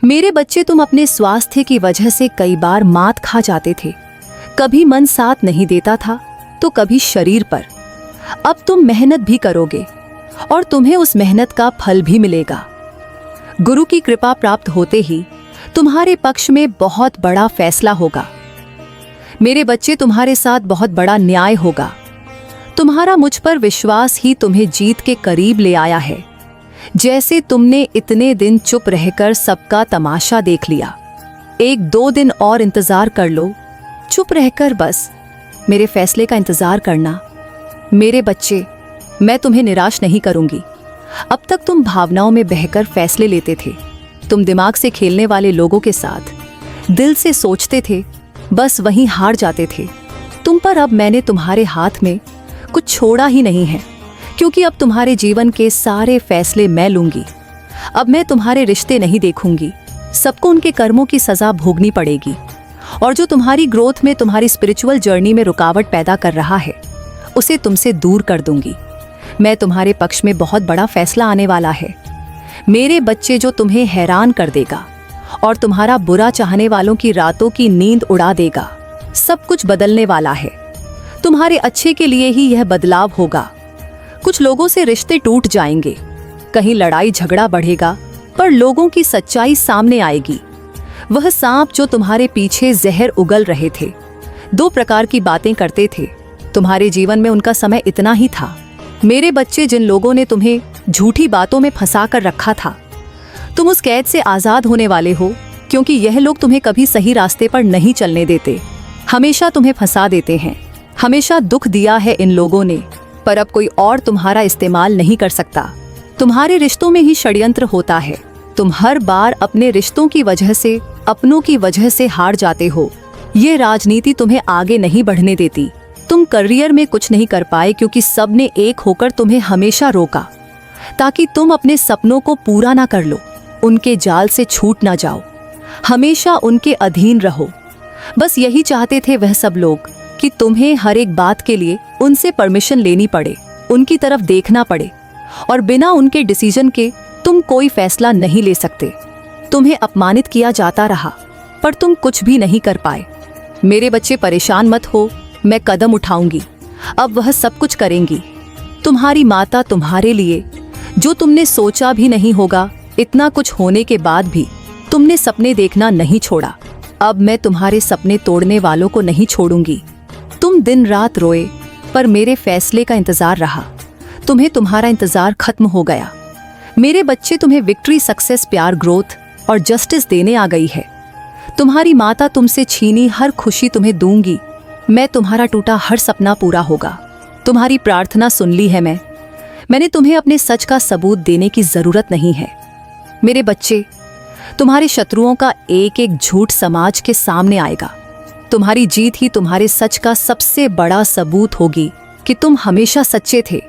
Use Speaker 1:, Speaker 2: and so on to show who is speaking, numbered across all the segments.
Speaker 1: मेरे बच्चे, तुम अपने स्वास्थ्य की वजह से कई बार मात खा जाते थे। कभी मन साथ नहीं देता था तो कभी शरीर पर। अब तुम मेहनत भी करोगे और तुम्हें उस मेहनत का फल भी मिलेगा। गुरु की कृपा प्राप्त होते ही तुम्हारे पक्ष में बहुत बड़ा फैसला होगा। मेरे बच्चे, तुम्हारे साथ बहुत बड़ा न्याय होगा। तुम्हारा मुझ पर विश्वास ही तुम्हें जीत के करीब ले आया है। जैसे तुमने इतने दिन चुप रहकर सबका तमाशा देख लिया, 1-2 दिन और इंतजार कर लो। चुप रहकर बस मेरे फैसले का इंतजार करना। मेरे बच्चे, मैं तुम्हें निराश नहीं करूंगी। अब तक तुम भावनाओं में बहकर फैसले लेते थे। तुम दिमाग से खेलने वाले लोगों के साथ दिल से सोचते थे, बस वहीं हार जाते थे तुम। पर अब मैंने तुम्हारे हाथ में कुछ छोड़ा ही नहीं है, क्योंकि अब तुम्हारे जीवन के सारे फैसले मैं लूंगी। अब मैं तुम्हारे रिश्ते नहीं देखूंगी। सबको उनके कर्मों की सजा भोगनी पड़ेगी। और जो तुम्हारी ग्रोथ में, तुम्हारी स्पिरिचुअल जर्नी में रुकावट पैदा कर रहा है, उसे तुमसे दूर कर दूंगी। मैं तुम्हारे पक्ष में बहुत बड़ा फैसला आने वाला है मेरे बच्चे, जो तुम्हें हैरान कर देगा और तुम्हारा बुरा चाहने वालों की रातों की नींद उड़ा देगा। सब कुछ बदलने वाला है। तुम्हारे अच्छे के लिए ही यह बदलाव होगा। कुछ लोगों से रिश्ते टूट जाएंगे, कहीं लड़ाई झगड़ा बढ़ेगा, पर लोगों की सच्चाई सामने आएगी। वह सांप जो तुम्हारे पीछे जहर उगल रहे थे, 2 प्रकार की बातें करते थे, तुम्हारे जीवन में उनका समय इतना ही था। मेरे बच्चे, जिन लोगों ने तुम्हें झूठी बातों में फंसा कर रखा था, तुम उस कैद से आजाद होने वाले हो, क्योंकि यह लोग तुम्हें कभी सही रास्ते पर नहीं चलने देते। हमेशा तुम्हें फंसा देते हैं। हमेशा दुख दिया है इन लोगों ने, पर अब कोई और तुम्हारा इस्तेमाल नहीं कर सकता। तुम्हारे रिश्तों में ही षड्यंत्र होता है। तुम हर बार अपने रिश्तों की वजह से, अपनों की वजह से हार जाते हो। ये राजनीति तुम्हें आगे नहीं बढ़ने देती। तुम करियर में कुछ नहीं कर पाए क्योंकि सबने एक होकर तुम्हें हमेशा रोका, ताकि तुम अपने सपनों को पूरा ना कर लो। उनके जाल से छूट ना जाओ, हमेशा उनके अधीन रहो। बस यही चाहते थे वह सब लोग कि तुम्हें हर एक बात के लिए उनसे परमिशन लेनी पड़े, उनकी तरफ देखना पड़े, और बिना उनके डिसीजन के तुम कोई फैसला नहीं ले सकते। तुम्हें अपमानित किया जाता रहा, पर तुम कुछ भी नहीं कर पाए। मेरे बच्चे, परेशान मत हो, मैं कदम उठाऊंगी। अब वह सब कुछ करेंगी। तुम्हारी माता तुम्हारे लिए, जो तुमने सोचा भी नहीं होगा, इतना कुछ होने के बाद भी तुमने सपने देखना नहीं छोड़ा। अब मैं तुम्हारे सपने तोड़ने वालों को नहीं छोड़ूंगी। तुम दिन रात रोए, पर मेरे फैसले का इंतजार रहा। तुम्हें तुम्हारा इंतजार खत्म हो गया। मेरे बच्चे, तुम्हें विक्ट्री, सक्सेस, प्यार, ग्रोथ और जस्टिस देने आ गई है। तुम्हारी माता तुमसे छीनी हर खुशी तुम्हें दूंगी। मैं तुम्हारा टूटा हर सपना पूरा होगा। तुम्हारी प्रार्थना सुन ली है मैंने तुम्हें अपने सच का सबूत देने की जरूरत नहीं है। मेरे बच्चे, तुम्हारे शत्रुओं का एक एक झूठ समाज के सामने आएगा। तुम्हारी जीत ही तुम्हारे सच का सबसे बड़ा सबूत होगी कि तुम हमेशा सच्चे थे।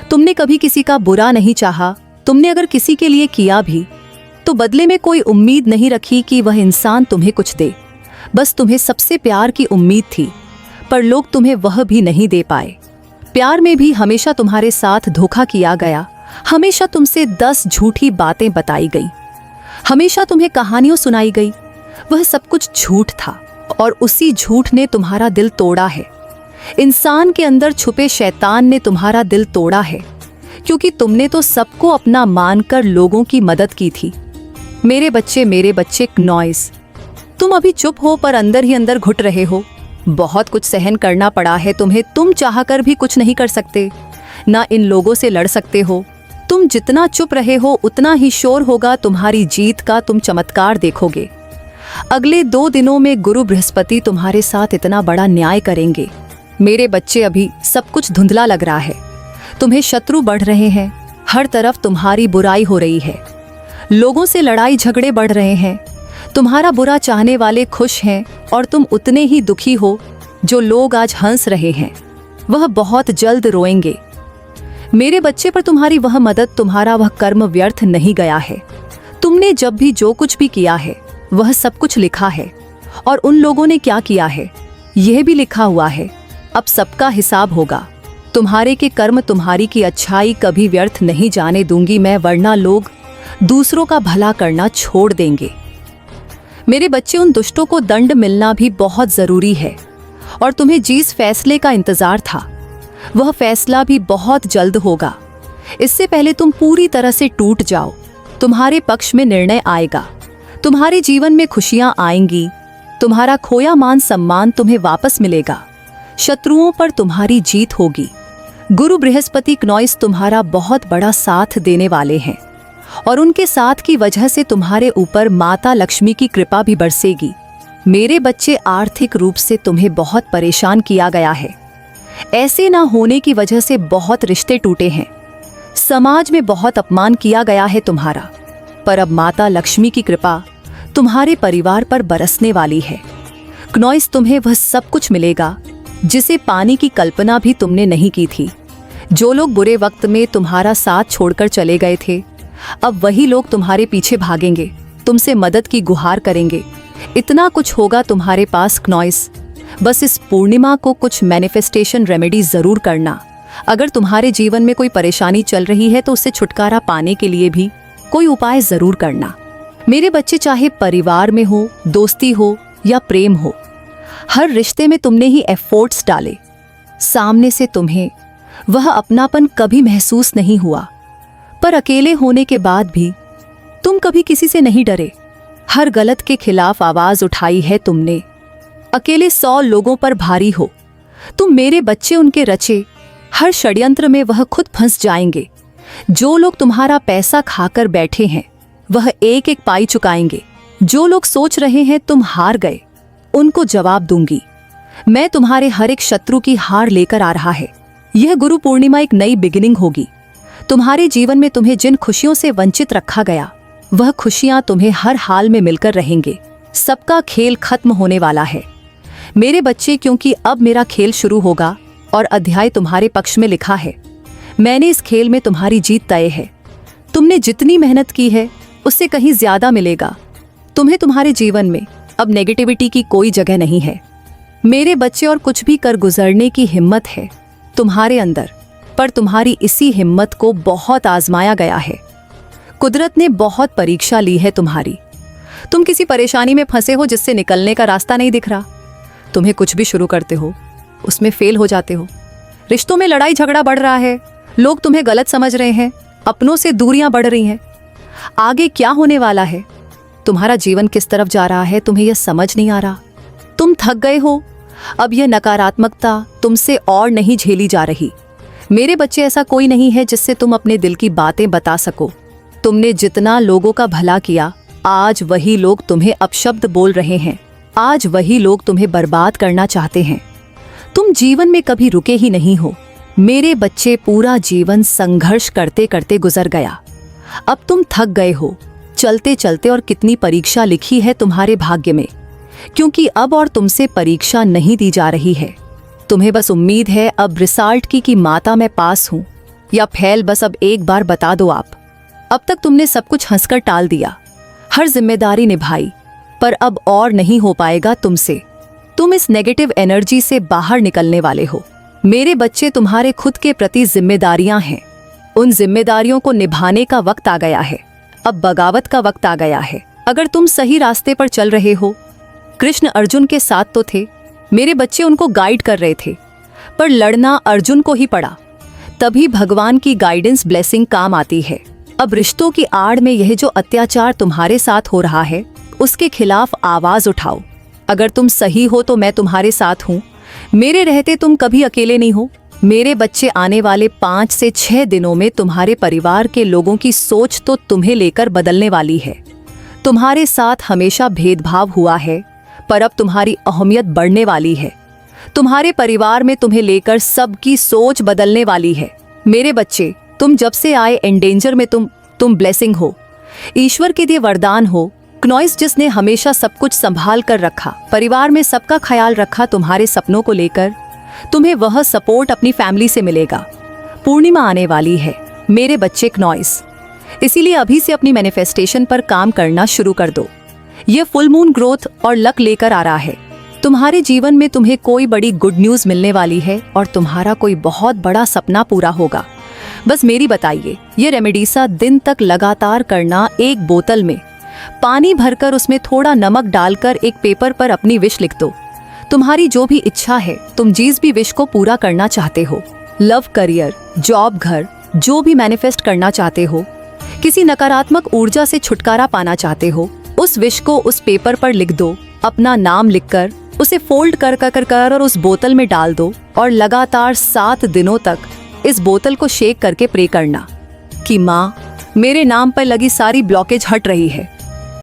Speaker 1: तुमने कभी किसी का बुरा नहीं चाहा। तुमने अगर किसी के लिए किया भी, तो बदले में कोई उम्मीद नहीं रखी कि वह इंसान तुम्हें कुछ दे। बस तुम्हें सबसे प्यार की उम्मीद थी, पर लोग तुम्हें वह भी नहीं दे पाए। प्यार में भी हमेशा तुम्हारे साथ धोखा किया गया। हमेशा तुमसे 10 झूठी बातें बताई गई। हमेशा तुम्हें कहानियां सुनाई गई। वह सब कुछ झूठ था, और उसी झूठ ने तुम्हारा दिल तोड़ा है। इंसान के अंदर छुपे शैतान ने तुम्हारा दिल तोड़ा है, क्योंकि तुमने तो सबको अपना मानकर लोगों की मदद की थी। मेरे बच्चे, नॉइस, तुम अभी चुप हो, पर अंदर ही अंदर घुट रहे हो। बहुत कुछ सहन करना पड़ा है तुम्हें। तुम चाहकर भी कुछ नहीं कर सकते, ना इन लोगों से लड़ सकते हो। तुम जितना चुप रहे हो, उतना ही शोर होगा तुम्हारी जीत का। तुम चमत्कार देखोगे। अगले 2 दिनों में गुरु बृहस्पति तुम्हारे साथ इतना बड़ा न्याय करेंगे। मेरे बच्चे, अभी सब कुछ धुंधला लग रहा है। तुम्हें शत्रु बढ़ रहे हैं। हर तरफ तुम्हारी बुराई हो रही है। लोगों से लड़ाई झगड़े बढ़ रहे हैं। तुम्हारा बुरा चाहने वाले खुश हैं, और तुम उतने ही दुखी हो। जो लोग आज हंस रहे हैं, वह बहुत जल्द रोएंगे। मेरे बच्चे, पर तुम्हारी वह मदद, तुम्हारा वह कर्म व्यर्थ नहीं गया है। तुमने जब भी जो कुछ भी किया है, वह सब कुछ लिखा है, और उन लोगों ने क्या किया है, यह भी लिखा हुआ है। अब सबका हिसाब होगा। तुम्हारे के कर्म, तुम्हारी की अच्छाई कभी व्यर्थ नहीं जाने दूंगी मैं, वरना लोग दूसरों का भला करना छोड़ देंगे। मेरे बच्चे, उन दुष्टों को दंड मिलना भी बहुत जरूरी है और तुम्हें जिस फैसले का इंतजार था वह फैसला भी बहुत जल्द होगा। इससे पहले तुम पूरी तरह से टूट जाओ, तुम्हारे पक्ष में निर्णय आएगा, तुम्हारे जीवन में खुशियां आएंगी, तुम्हारा खोया मान सम्मान तुम्हें वापस मिलेगा, शत्रुओं पर तुम्हारी जीत होगी। गुरु बृहस्पति क्नॉइस तुम्हारा बहुत बड़ा साथ देने वाले हैं और उनके साथ की वजह से तुम्हारे ऊपर माता लक्ष्मी की कृपा भी बरसेगी। मेरे बच्चे, आर्थिक रूप से तुम्हें बहुत परेशान किया गया है। ऐसे ना होने की वजह से बहुत रिश्ते टूटे हैं, समाज में बहुत अपमान किया गया है तुम्हारा, पर अब माता लक्ष्मी की कृपा तुम्हारे परिवार पर बरसने वाली है। क्नॉइस, तुम्हें वह सब कुछ मिलेगा जिसे पाने की कल्पना भी तुमने नहीं की थी। जो लोग बुरे वक्त में तुम्हारा साथ छोड़कर चले गए थे, अब वही लोग तुम्हारे पीछे भागेंगे, तुमसे मदद की गुहार करेंगे। इतना कुछ होगा तुम्हारे पास क्नॉइस। बस इस पूर्णिमा को कुछ मैनिफेस्टेशन रेमेडी जरूर करना। अगर तुम्हारे जीवन में कोई परेशानी चल रही है तो उससे छुटकारा पाने के लिए भी कोई उपाय जरूर करना। मेरे बच्चे, चाहे परिवार में हो, दोस्ती हो या प्रेम हो, हर रिश्ते में तुमने ही एफर्ट्स डाले। सामने से तुम्हें वह अपनापन कभी महसूस नहीं हुआ, पर अकेले होने के बाद भी तुम कभी किसी से नहीं डरे। हर गलत के खिलाफ आवाज उठाई है तुमने। अकेले 100 लोगों पर भारी हो तुम। मेरे बच्चे, उनके रचे हर षड्यंत्र में वह खुद फंस जाएंगे। जो लोग तुम्हारा पैसा खाकर बैठे हैं वह एक एक पाई चुकाएंगे। जो लोग सोच रहे हैं तुम हार गए, उनको जवाब दूंगी। मैं तुम्हारे हर एक शत्रु की हार लेकर आ रहा है। यह गुरु पूर्णिमा एक नई बिगिनिंग होगी। तुम्हारे जीवन में तुम्हें जिन खुशियों से वंचित रखा गया, वह खुशियां तुम्हें हर हाल में मिलकर रहेंगे। सबका खेल खत्म होने वाला है मेरे बच्चे, क्योंकि अब मेरा खेल शुरू होगा और अध्याय तुम्हारे पक्ष में लिखा है। मैंने इस खेल में तुम्हारी जीत तय है। तुमने जितनी मेहनत की है उससे कहीं ज्यादा मिलेगा तुम्हें। तुम्हारे जीवन में अब नेगेटिविटी की कोई जगह नहीं है मेरे बच्चे, और कुछ भी कर गुजरने की हिम्मत है तुम्हारे अंदर। पर तुम्हारी इसी हिम्मत को बहुत आजमाया गया है। कुदरत ने बहुत परीक्षा ली है तुम्हारी। तुम किसी परेशानी में फंसे हो जिससे निकलने का रास्ता नहीं दिख रहा। तुम्हें कुछ भी शुरू करते हो उसमें फेल हो जाते हो। रिश्तों में लड़ाई झगड़ा बढ़ रहा है, लोग तुम्हें गलत समझ रहे हैं, अपनों से दूरियां बढ़ रही हैं। आगे क्या होने वाला है, तुम्हारा जीवन किस तरफ जा रहा है, तुम्हें यह समझ नहीं आ रहा। तुम थक गए हो। अब यह नकारात्मकता तुमसे और नहीं झेली जा रही। मेरे बच्चे, ऐसा कोई नहीं है जिससे तुम अपने दिल की बातें बता सको। तुमने जितना लोगों का भला किया, आज वही लोग तुम्हें अपशब्द बोल रहे हैं। आज वही लोग तुम्हें बर्बाद करना चाहते हैं। तुम जीवन में कभी रुके ही नहीं हो मेरे बच्चे। पूरा जीवन संघर्ष करते करते गुजर गया। अब तुम थक गए हो चलते चलते, और कितनी परीक्षा लिखी है तुम्हारे भाग्य में, क्योंकि अब और तुमसे परीक्षा नहीं दी जा रही है। तुम्हें बस उम्मीद है अब रिजल्ट की कि माता मैं पास हूं या फेल। बस अब एक बार बता दो आप। अब तक तुमने सब कुछ हंसकर टाल दिया, हर जिम्मेदारी निभाई, पर अब और नहीं हो पाएगा तुमसे। तुम इस नेगेटिव एनर्जी से बाहर निकलने वाले हो मेरे बच्चे। तुम्हारे खुद के प्रति जिम्मेदारियां हैं, उन जिम्मेदारियों को निभाने का वक्त आ गया है। अब बगावत का वक्त आ गया है। अगर तुम सही रास्ते पर चल रहे हो, कृष्ण अर्जुन के साथ तो थे मेरे बच्चे, उनको गाइड कर रहे थे, पर लड़ना अर्जुन को ही पड़ा। तभी भगवान की गाइडेंस ब्लेसिंग काम आती है। अब रिश्तों की आड़ में यह जो अत्याचार तुम्हारे साथ हो रहा है, उसके खिलाफ आवाज उठाओ। अगर तुम सही हो तो मैं तुम्हारे साथ हूँ। मेरे रहते तुम कभी अकेले नहीं हो मेरे बच्चे। आने वाले 5 से 6 दिनों में तुम्हारे परिवार के लोगों की सोच तो तुम्हें लेकर बदलने वाली है। तुम्हारे साथ हमेशा भेदभाव हुआ है, पर अब तुम्हारी अहमियत बढ़ने वाली है। तुम्हारे परिवार में तुम्हें लेकर सबकी सोच बदलने वाली है मेरे बच्चे। तुम जब से आए एंडेंजर में तुम ब्लेसिंग हो, ईश्वर के दिए वरदान हो। क्नॉइस, जिसने हमेशा सब कुछ संभाल कर रखा, परिवार में सबका ख्याल रखा, तुम्हारे सपनों को लेकर तुम्हें वह सपोर्ट अपनी फैमिली से मिलेगा। पूर्णिमा आने वाली है मेरे बच्चे क्नॉइस, इसीलिए अभी से अपनी मैनिफेस्टेशन पर काम करना शुरू कर दो। यह फुल मून ग्रोथ और लक लेकर आ रहा है तुम्हारे जीवन में। तुम्हें कोई बड़ी गुड न्यूज मिलने वाली है और तुम्हारा कोई बहुत बड़ा सपना पूरा होगा। बस मेरी बताइए, ये रेमेडीसा दिन तक लगातार करना। एक बोतल में पानी भरकर उसमें थोड़ा नमक डालकर एक पेपर पर अपनी विश लिख दो। तुम्हारी जो भी इच्छा है, तुम जिस भी विश को पूरा करना चाहते हो, लव, करियर, जॉब, घर, जो भी मैनिफेस्ट करना चाहते हो, किसी नकारात्मक ऊर्जा से छुटकारा पाना चाहते हो, उस विश को उस पेपर पर लिख दो। अपना नाम लिखकर उसे फोल्ड कर और उस बोतल में डाल दो और लगातार 7 दिनों तक इस बोतल को शेक करके प्रे करना कि माँ, मेरे नाम पर लगी सारी ब्लॉकेज हट रही है।